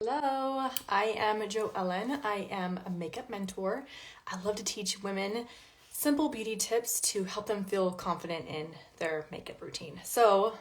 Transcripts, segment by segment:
Hello, I am Jo Ellen. I am a makeup mentor. I love to teach women simple beauty tips to help them feel confident in their makeup routine. So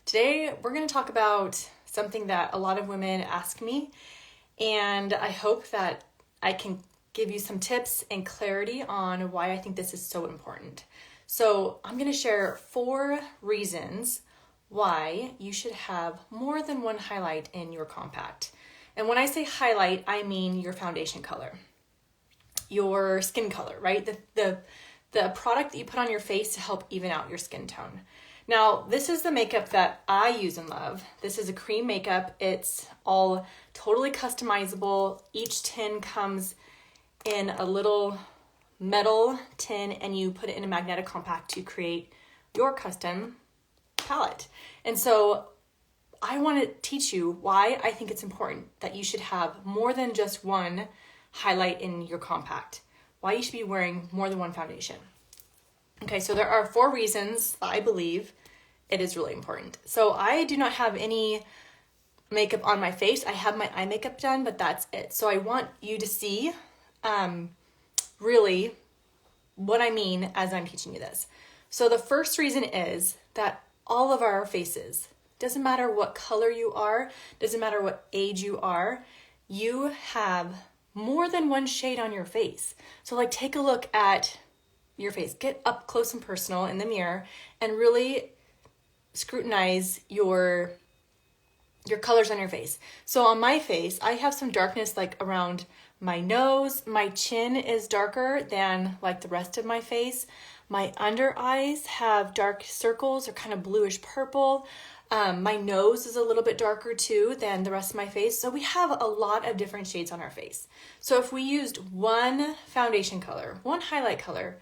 today we're going to talk about something that a lot of women ask me, and I hope that I can give you some tips and clarity on why I think this is so important. So I'm going to share 4 reasons why you should have more than one highlight in your compact. And when I say highlight, I mean your foundation color, your skin color, right? The product that you put on your face to help even out your skin tone. Now, this is the makeup that I use and love. This is a cream makeup. It's all totally customizable. Each tin comes in a little metal tin, and you put it in a magnetic compact to create your custom palette. And so I want to teach you why I think it's important that you should have more than just one highlight in your compact, why you should be wearing more than one foundation. Okay, so there are 4 reasons that I believe it is really important. So I do not have any makeup on my face. I have my eye makeup done, but that's it. So I want you to see really what I mean as I'm teaching you this. So the first reason is that all of our faces, doesn't matter what color you are, doesn't matter what age you are, you have more than one shade on your face. So take a look at your face. Get up close and personal in the mirror and really scrutinize your colors on your face. So on my face, I have some darkness around my nose. My chin is darker than the rest of my face. My under eyes have dark circles or kind of bluish purple. My nose is a little bit darker too than the rest of my face. So we have a lot of different shades on our face. So if we used one foundation color, one highlight color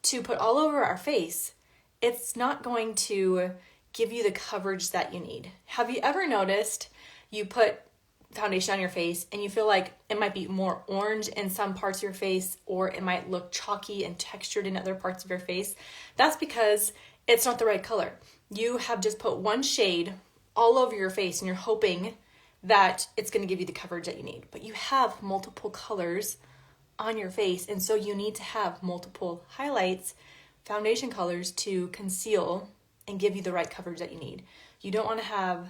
to put all over our face, it's not going to give you the coverage that you need. Have you ever noticed you put foundation on your face and you feel like it might be more orange in some parts of your face, or it might look chalky and textured in other parts of your face? That's because it's not the right color. You have just put one shade all over your face and you're hoping that it's going to give you the coverage that you need. But you have multiple colors on your face, and so you need to have multiple highlights, foundation colors to conceal and give you the right coverage that you need. You don't want to have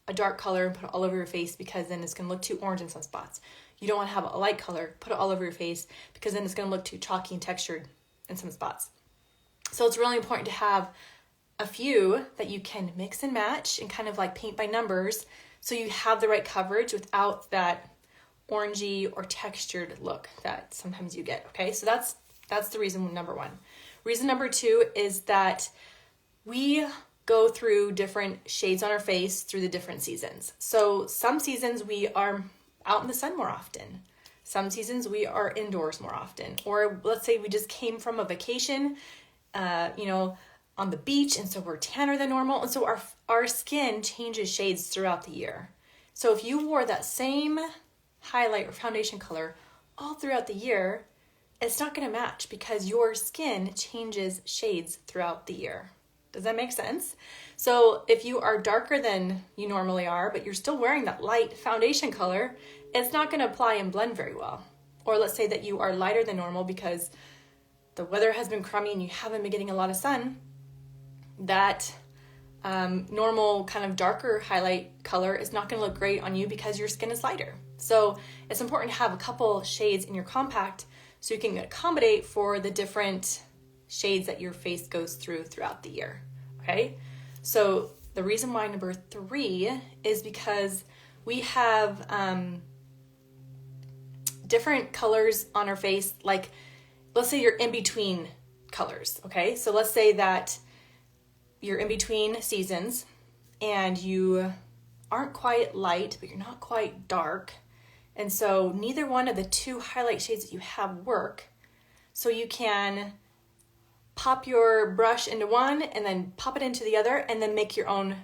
a dark color and put it all over your face because then it's going to look too orange in some spots. You don't want to have a light color, put it all over your face because then it's going to look too chalky and textured in some spots. So it's really important to have a few that you can mix and match and kind of paint by numbers so you have the right coverage without that orangey or textured look that sometimes you get, okay? So that's the reason number 1. Reason number 2 is that we go through different shades on our face through the different seasons. So some seasons we are out in the sun more often. Some seasons we are indoors more often. Or let's say we just came from a vacation, on the beach, and so we're tanner than normal. And so our skin changes shades throughout the year. So if you wore that same highlight or foundation color all throughout the year, it's not going to match because your skin changes shades throughout the year. Does that make sense? So if you are darker than you normally are, but you're still wearing that light foundation color, it's not going to apply and blend very well. Or let's say that you are lighter than normal because the weather has been crummy and you haven't been getting a lot of sun. That normal kind of darker highlight color is not going to look great on you because your skin is lighter. So it's important to have a couple shades in your compact so you can accommodate for the different shades that your face goes throughout the year, okay? So the reason why number 3 is because we have different colors on our face. Let's say you're in between colors, okay? So let's say that you're in between seasons and you aren't quite light, but you're not quite dark. And so neither one of the 2 highlight shades that you have work. So you can pop your brush into one and then pop it into the other and then make your own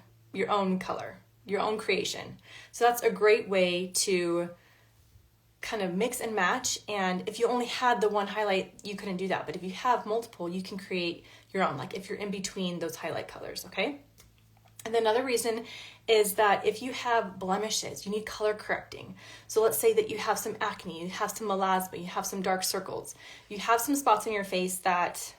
color, your own creation. So that's a great way to kind of mix and match. And if you only had the one highlight, you couldn't do that. But if you have multiple, you can create your own, if you're in between those highlight colors, okay? And another reason is that if you have blemishes, you need color correcting. So let's say that you have some acne, you have some melasma, you have some dark circles, you have some spots in your face that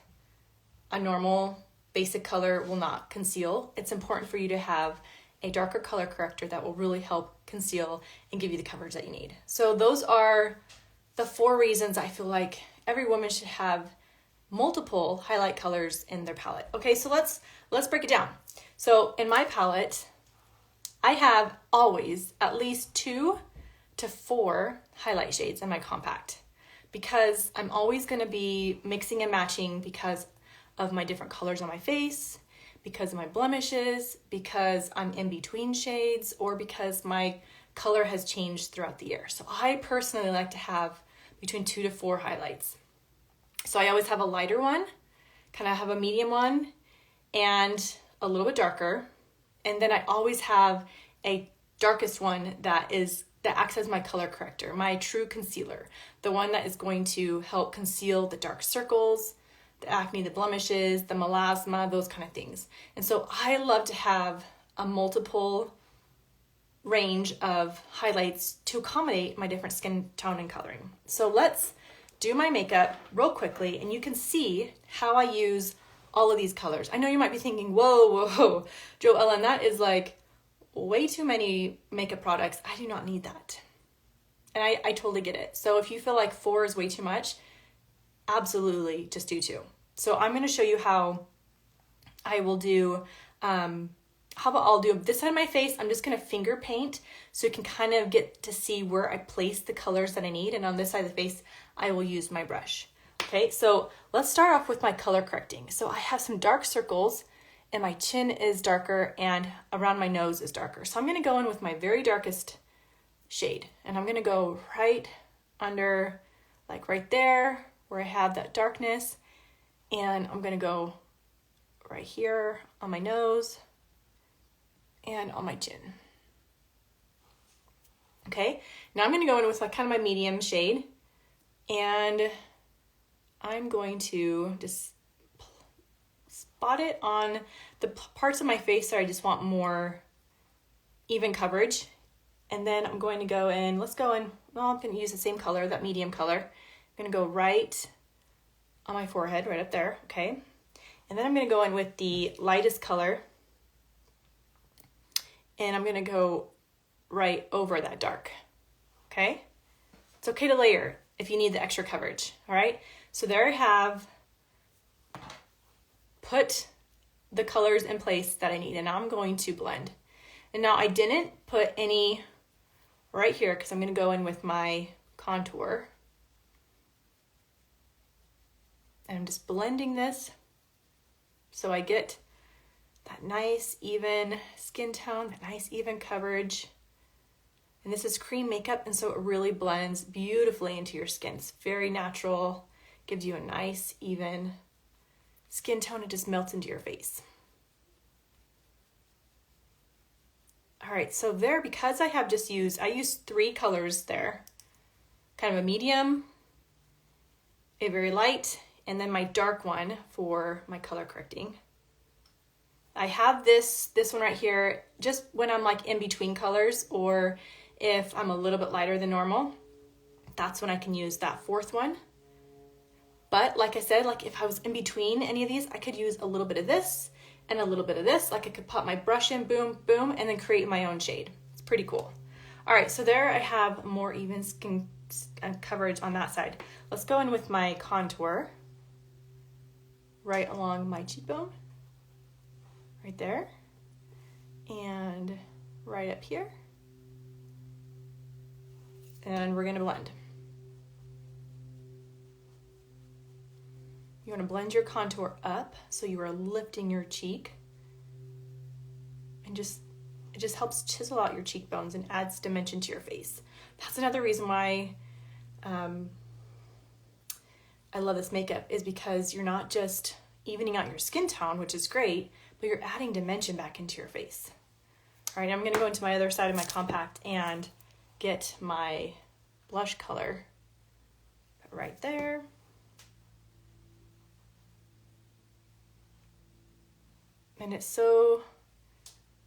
a normal basic color will not conceal. It's important for you to have a darker color corrector that will really help conceal and give you the coverage that you need. So those are the 4 reasons I feel like every woman should have multiple highlight colors in their palette. Okay, so let's break it down. So in my palette, I have always at least 2 to 4 highlight shades in my compact because I'm always going to be mixing and matching because of my different colors on my face, because of my blemishes, because I'm in between shades, or because my color has changed throughout the year. So I personally like to have between 2 to 4 highlights. So I always have a lighter one, kind of have a medium one, and a little bit darker. And then I always have a darkest one that acts as my color corrector, my true concealer, the one that is going to help conceal the dark circles, the acne, the blemishes, the melasma, those kind of things. And so I love to have a multiple range of highlights to accommodate my different skin tone and coloring. So let's do my makeup real quickly and you can see how I use all of these colors. I know you might be thinking, whoa, Joellen, that is like way too many makeup products. I do not need that. And I totally get it. So if you feel like 4 is way too much, absolutely just do 2. So I'm going to show you how I will do, how about I'll do this side of my face. I'm just going to finger paint so you can kind of get to see where I place the colors that I need. And on this side of the face, I will use my brush. Okay, so let's start off with my color correcting. So I have some dark circles and my chin is darker and around my nose is darker. So I'm going to go in with my very darkest shade and I'm going to go right under, like right there where I have that darkness. And I'm going to go right here on my nose and on my chin. Okay, now I'm going to go in with like kind of my medium shade and I'm going to just spot it on the parts of my face that I just want more even coverage. And then I'm going to go in, I'm going to use the same color, that medium color. I'm going to go right on my forehead, right up there, okay? And then I'm going to go in with the lightest color and I'm going to go right over that dark, okay? It's okay to layer if you need the extra coverage, all right? So there I have put the colors in place that I need and now I'm going to blend. And now I didn't put any right here because I'm going to go in with my contour. And I'm just blending this so I get that nice even skin tone, that nice even coverage. And this is cream makeup and so it really blends beautifully into your skin. It's very natural, gives you a nice even skin tone. It just melts into your face. All right, so there, because I have just used, I used 3 colors there, kind of a medium, a very light, and then my dark one for my color correcting. I have this one right here, just when I'm like in between colors or if I'm a little bit lighter than normal, that's when I can use that 4th one. But like I said, like if I was in between any of these, I could use a little bit of this and a little bit of this. Like I could pop my brush in, boom, boom, and then create my own shade. It's pretty cool. All right, so there I have more even skin coverage on that side. Let's go in with my contour right along my cheekbone, right there, and right up here. And we're gonna blend. You wanna blend your contour up so you are lifting your cheek and it just helps chisel out your cheekbones and adds dimension to your face. That's another reason why I love this makeup, is because you're not just evening out your skin tone, which is great, but you're adding dimension back into your face. All right, I'm gonna go into my other side of my compact and get my blush color right there. And it's so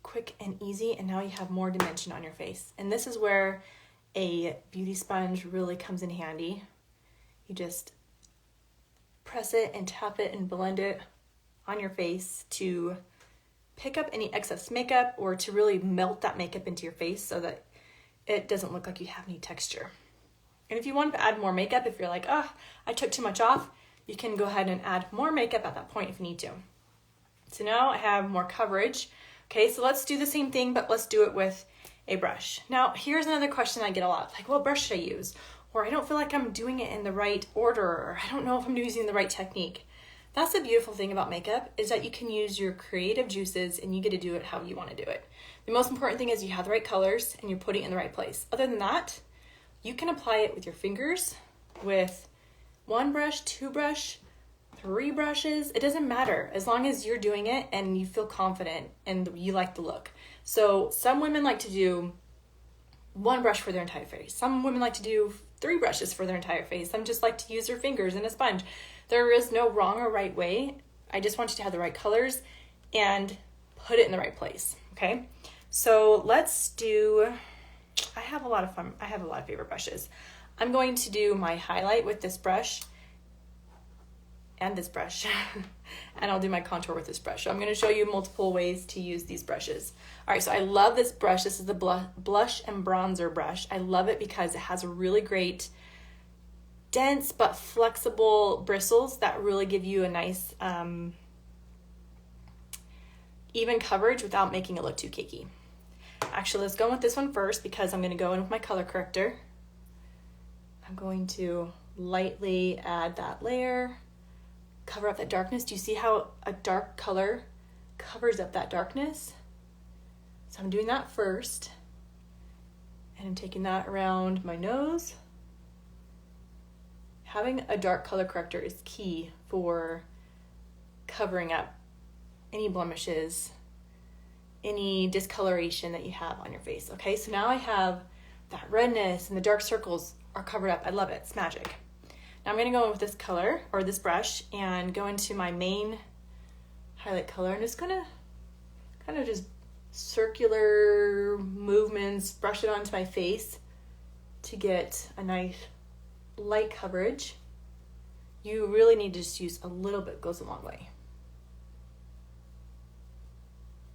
quick and easy, and now you have more dimension on your face. And this is where a beauty sponge really comes in handy. You just press it and tap it and blend it on your face to pick up any excess makeup or to really melt that makeup into your face so that it doesn't look like you have any texture. And if you want to add more makeup, if you're like, oh, I took too much off, you can go ahead and add more makeup at that point if you need to. So now I have more coverage. Okay, so let's do the same thing, but let's do it with a brush. Now, here's another question I get a lot, like, what brush should I use? Or I don't feel like I'm doing it in the right order, or I don't know if I'm using the right technique. That's the beautiful thing about makeup, is that you can use your creative juices and you get to do it how you want to do it. The most important thing is you have the right colors and you're putting it in the right place. Other than that, you can apply it with your fingers, with one brush, two brush, three brushes. It doesn't matter as long as you're doing it and you feel confident and you like the look. So some women like to do one brush for their entire face. Some women like to do 3 brushes for their entire face. Some just like to use their fingers and a sponge. There is no wrong or right way. I just want you to have the right colors and put it in the right place, okay? So let's do, I have a lot of fun. I have a lot of favorite brushes. I'm going to do my highlight with this brush and this brush, and I'll do my contour with this brush. So I'm going to show you multiple ways to use these brushes. All right, so I love this brush. This is the blush and bronzer brush. I love it because it has a really great dense but flexible bristles that really give you a nice even coverage without making it look too cakey. Actually, let's go with this one first because I'm going to go in with my color corrector. I'm going to lightly add that layer, cover up that darkness. Do you see how a dark color covers up that darkness? So I'm doing that first, and I'm taking that around my nose. Having a dark color corrector is key for covering up any blemishes, any discoloration that you have on your face. Okay, so now I have that redness and the dark circles are covered up. I love it, it's magic. Now I'm gonna go in with this color, or this brush, and go into my main highlight color. I'm just gonna kind of just circular movements, brush it onto my face to get a nice light coverage. You really need to just use a little bit, goes a long way.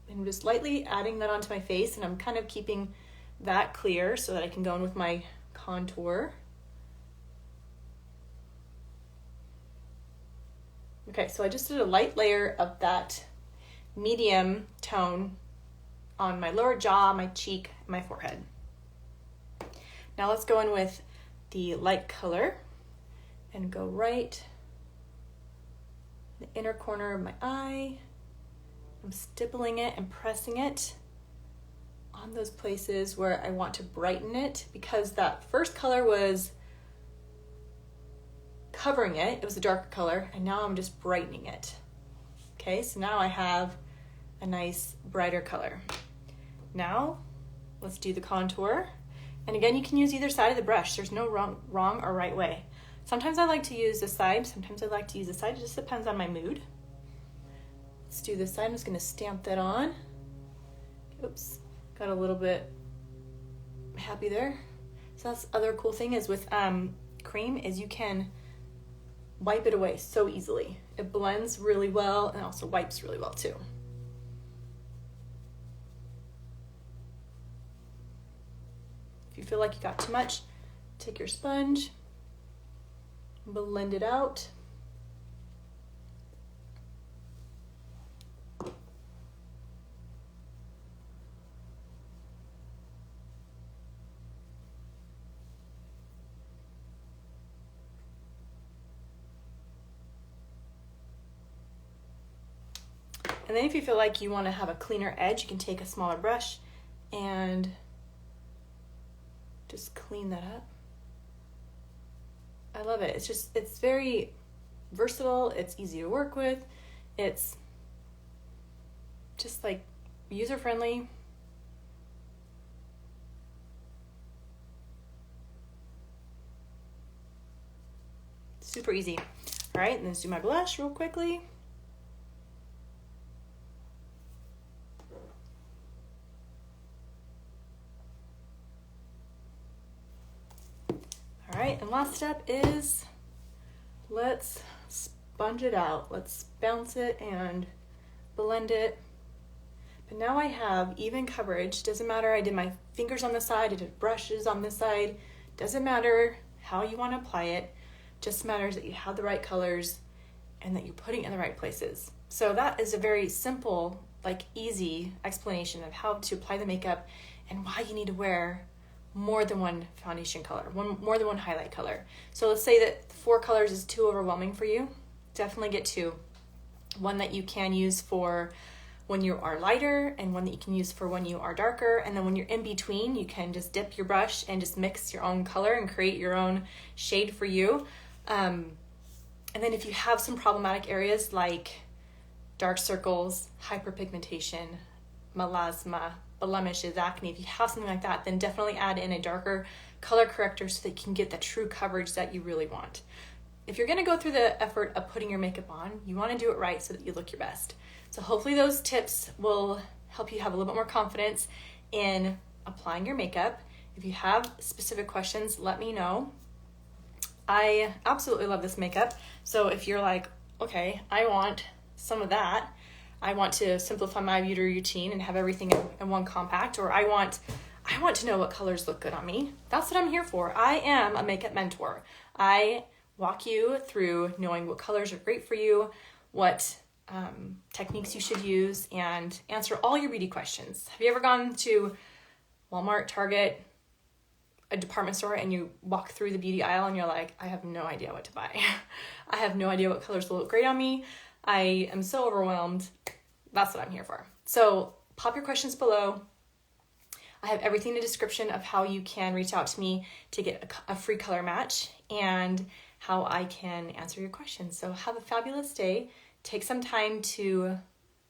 And just lightly adding that onto my face, and I'm kind of keeping that clear so that I can go in with my contour. Okay, so I just did a light layer of that medium tone on my lower jaw, my cheek, and my forehead. Now let's go in with the light color and go right in the inner corner of my eye. I'm stippling it and pressing it on those places where I want to brighten it, because that first color was covering it. It was a darker color, and now I'm just brightening it. Okay, so now I have a nice brighter color. Now let's do the contour. And again, you can use either side of the brush. There's no wrong or right way. Sometimes I like to use this side, sometimes I like to use this side. It just depends on my mood. Let's do this side. I'm just gonna stamp that on. Oops, got a little bit happy there. So that's the other cool thing is with cream is you can wipe it away so easily. It blends really well and also wipes really well too. If you feel like you got too much, take your sponge, blend it out. And then if you feel like you want to have a cleaner edge, you can take a smaller brush and just clean that up. I love it. It's very versatile. It's easy to work with. It's just like user-friendly. Super easy. All right, and let's do my blush real quickly. right, and last step is let's sponge it out. Let's bounce it and blend it. But now I have even coverage. Doesn't matter, I did my fingers on the side, I did brushes on this side. Doesn't matter how you want to apply it. Just matters that you have the right colors and that you're putting it in the right places. So that is a very simple, like easy explanation of how to apply the makeup and why you need to wear more than one foundation color, more than one highlight color. So let's say that 4 colors is too overwhelming for you. Definitely get 2. One that you can use for when you are lighter and one that you can use for when you are darker. And then when you're in between, you can just dip your brush and just mix your own color and create your own shade for you. And then if you have some problematic areas like dark circles, hyperpigmentation, melasma, blemishes, acne, if you have something like that, then definitely add in a darker color corrector so that you can get the true coverage that you really want. If you're gonna go through the effort of putting your makeup on, you wanna do it right so that you look your best. So hopefully those tips will help you have a little bit more confidence in applying your makeup. If you have specific questions, let me know. I absolutely love this makeup. So if you're like, okay, I want some of that, I want to simplify my beauty routine and have everything in one compact, or I want to know what colors look good on me. That's what I'm here for. I am a makeup mentor. I walk you through knowing what colors are great for you, what techniques you should use, and answer all your beauty questions. Have you ever gone to Walmart, Target, a department store, and you walk through the beauty aisle and you're like, I have no idea what to buy. I have no idea what colors will look great on me. I am so overwhelmed. That's what I'm here for. So pop your questions below. I have everything in the description of how you can reach out to me to get a free color match and how I can answer your questions. So have a fabulous day. Take some time to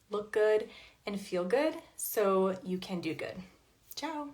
look good and feel good so you can do good. Ciao.